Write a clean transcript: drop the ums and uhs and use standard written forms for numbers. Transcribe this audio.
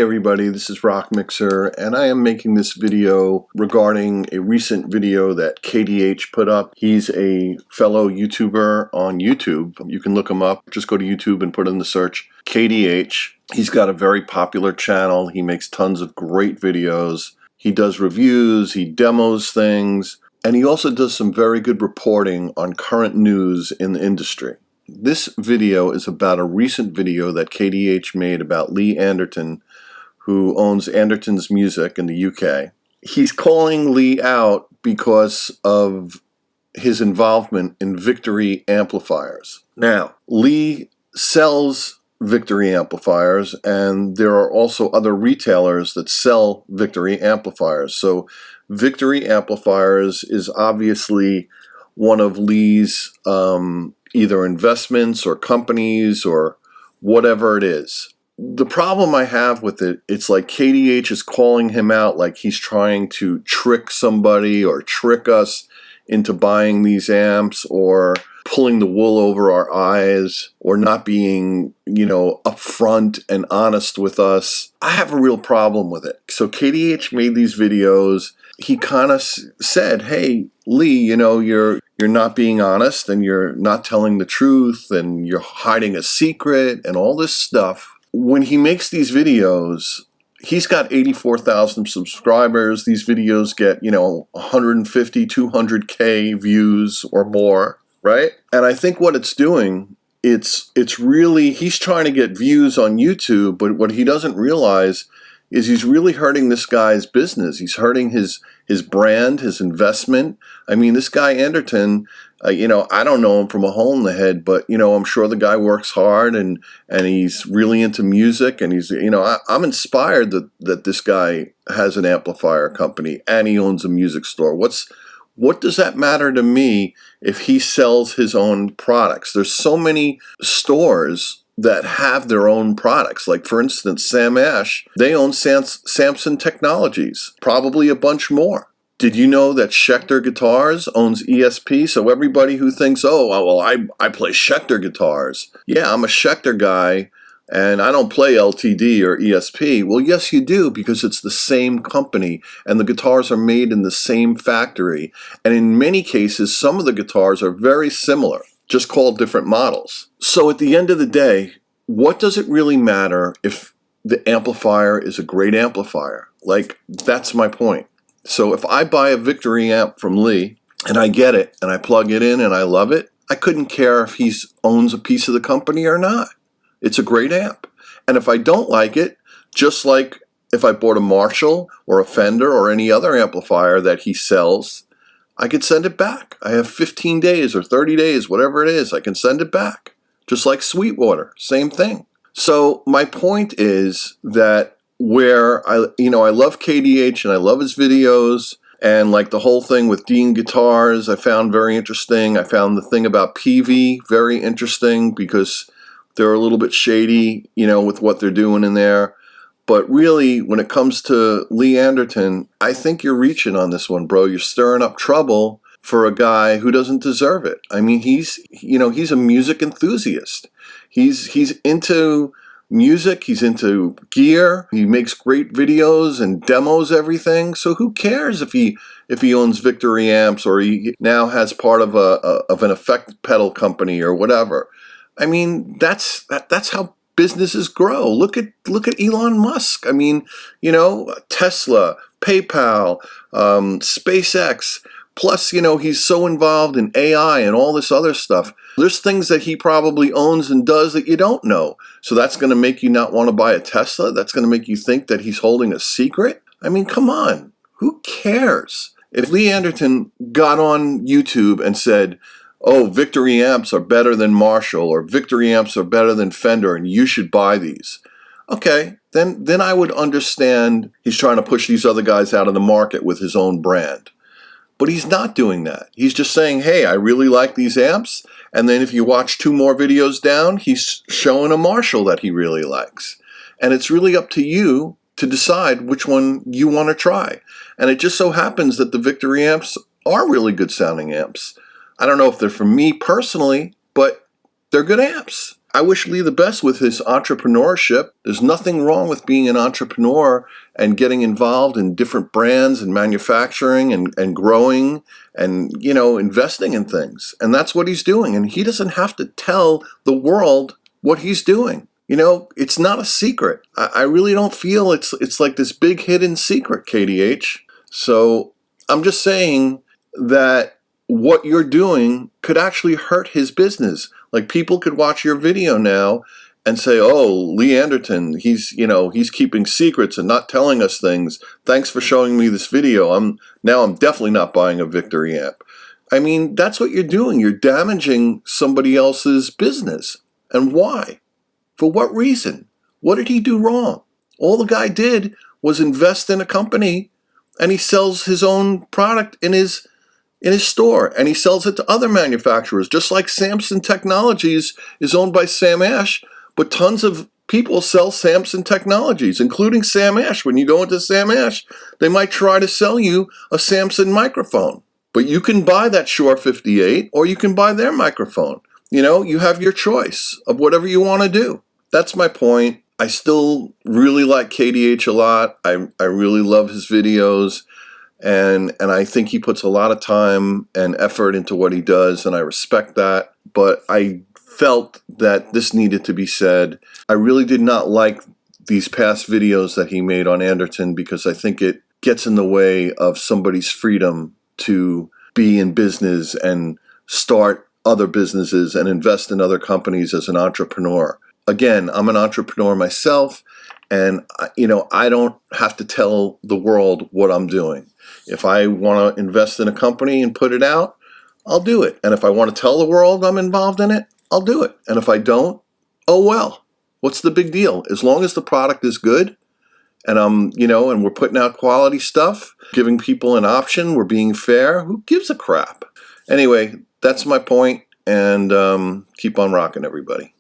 Hey everybody, this is Rock Mixer, and I am making this video regarding a recent video that KDH put up. He's a fellow YouTuber on YouTube. You can look him up. Just go to YouTube and put in the search KDH. He's got a very popular channel. He makes tons of great videos. He does reviews, he demos things, and he also does some very good reporting on current news in the industry. This video is about a recent video that KDH made about Lee Anderton, who owns Andertons Music in the UK. He's calling Lee out because of his involvement in Victory amplifiers. Now, Lee sells Victory amplifiers, and there are also other retailers that sell Victory amplifiers. So Victory amplifiers is obviously one of Lee's either investments or companies or whatever it is. The problem I have with it, it's like KDH is calling him out like he's trying to trick somebody or trick us into buying these amps or pulling the wool over our eyes or not being, upfront and honest with us. I have a real problem with it. So KDH made these videos. He kind of said, hey, Lee, you're not being honest and you're not telling the truth and you're hiding a secret and all this stuff. When he makes these videos, he's got 84,000 subscribers. These videos get, 150, 200K views or more, right? And I think what it's doing, it's really, he's trying to get views on YouTube, but what he doesn't realize is he's really hurting this guy's business. He's hurting his brand, his investment. I mean, this guy Anderton, I don't know him from a hole in the head, but, I'm sure the guy works hard and he's really into music. And he's, I'm inspired that this guy has an amplifier company and he owns a music store. What does that matter to me if he sells his own products? There's so many stores that have their own products. Like, for instance, Sam Ash, they own Samson Technologies, probably a bunch more. Did you know that Schecter Guitars owns ESP? So everybody who thinks, I play Schecter guitars. Yeah, I'm a Schecter guy, and I don't play LTD or ESP. Well, yes, you do, because it's the same company, and the guitars are made in the same factory. And in many cases, some of the guitars are very similar, just called different models. So at the end of the day, what does it really matter if the amplifier is a great amplifier? Like, that's my point. So if I buy a Victory amp from Lee and I get it and I plug it in and I love it, I couldn't care if he owns a piece of the company or not. It's a great amp. And if I don't like it, just like if I bought a Marshall or a Fender or any other amplifier that he sells, I could send it back. I have 15 days or 30 days, whatever it is, I can send it back. Just like Sweetwater, same thing. So my point is that where I love KDH and I love his videos, and like the whole thing with Dean Guitars, I found very interesting. I found the thing about PV very interesting because they're a little bit shady, with what they're doing in there. But really, when it comes to Lee Anderton, I think you're reaching on this one, bro. You're stirring up trouble for a guy who doesn't deserve it. I mean, he's a music enthusiast. He's into music. He's into gear. He makes great videos and demos everything. So who cares if he owns Victory amps or he now has part of an effect pedal company or whatever? I mean, that's how businesses grow. Look at Elon Musk. I mean, Tesla, PayPal, SpaceX. Plus, he's so involved in AI and all this other stuff. There's things that he probably owns and does that you don't know. So that's going to make you not want to buy a Tesla. That's going to make you think that he's holding a secret. I mean, come on. Who cares? If Lee Anderton got on YouTube and said, oh, Victory amps are better than Marshall or Victory amps are better than Fender and you should buy these. Okay, then I would understand he's trying to push these other guys out of the market with his own brand. But he's not doing that. He's just saying, hey, I really like these amps. And then if you watch 2 more videos down, he's showing a Marshall that he really likes. And it's really up to you to decide which one you want to try. And it just so happens that the Victory amps are really good sounding amps. I don't know if they're for me personally, but they're good amps. I wish Lee the best with his entrepreneurship. There's nothing wrong with being an entrepreneur and getting involved in different brands and manufacturing and growing and, investing in things. And that's what he's doing. And he doesn't have to tell the world what he's doing. It's not a secret. I really don't feel it's like this big hidden secret, KDH. So I'm just saying that what you're doing could actually hurt his business. Like, people could watch your video now and say, oh, Lee Anderton, he's keeping secrets and not telling us things. Thanks for showing me this video. I'm definitely not buying a Victory amp. I mean, that's what you're doing. You're damaging somebody else's business. And why? For what reason? What did he do wrong? All the guy did was invest in a company, and he sells his own product in his store, and he sells it to other manufacturers, just like Samson Technologies is owned by Sam Ash, but tons of people sell Samson Technologies, including Sam Ash. When you go into Sam Ash, they might try to sell you a Samson microphone, but you can buy that Shure 58, or you can buy their microphone. You have your choice of whatever you want to do. That's my point. I still really like KDH a lot. I really love his videos. And I think he puts a lot of time and effort into what he does, and I respect that. But I felt that this needed to be said. I really did not like these past videos that he made on Anderton, because I think it gets in the way of somebody's freedom to be in business and start other businesses and invest in other companies as an entrepreneur. Again, I'm an entrepreneur myself, and I don't have to tell the world what I'm doing. If I want to invest in a company and put it out, I'll do it. And if I want to tell the world I'm involved in it, I'll do it. And if I don't, oh well. What's the big deal? As long as the product is good, and and we're putting out quality stuff, giving people an option, we're being fair, who gives a crap? Anyway, that's my point, and keep on rocking, everybody.